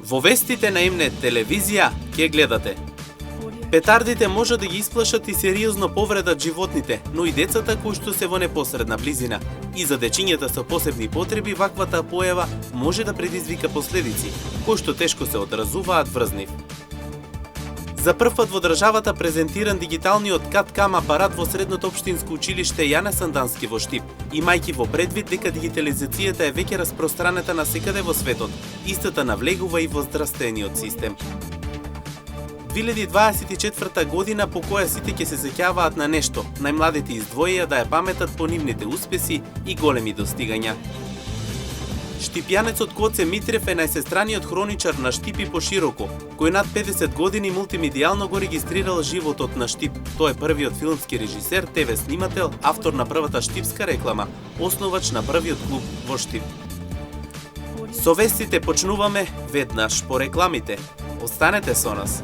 Во вестите на М-нет телевизија ќе гледате: петардите може да ги исплашат и сериозно повредат животните, но и децата кои што се во непосредна близина. И за дечињата со посебни потреби ваквата појава може да предизвика последици, кои што тешко се одразуваат врз нив. За прв пат во државата презентиран дигиталниот CAD/CAM апарат во Средното општинско училиште Јане Сандански во Штип, имајќи во предвид дека дигитализацијата е веќе распространета насекаде во светот, истата навлегува и во здравствениот систем. 2024 година по која сите ќе се сеќаваат на нешто, најмладите издвоија да ја паметат по нивните успеси и големи достигања. Штипјанецот Гоце Митрев е најсестраниот хроничар на Штип и пошироко, кој над 50 години мултимедијално го регистрирал животот на Штип. Тој е првиот филмски режисер, ТВ снимател, автор на првата штипска реклама, основач на првиот клуб во Штип. Со вестите почнуваме веднаш по рекламите. Останете со нас.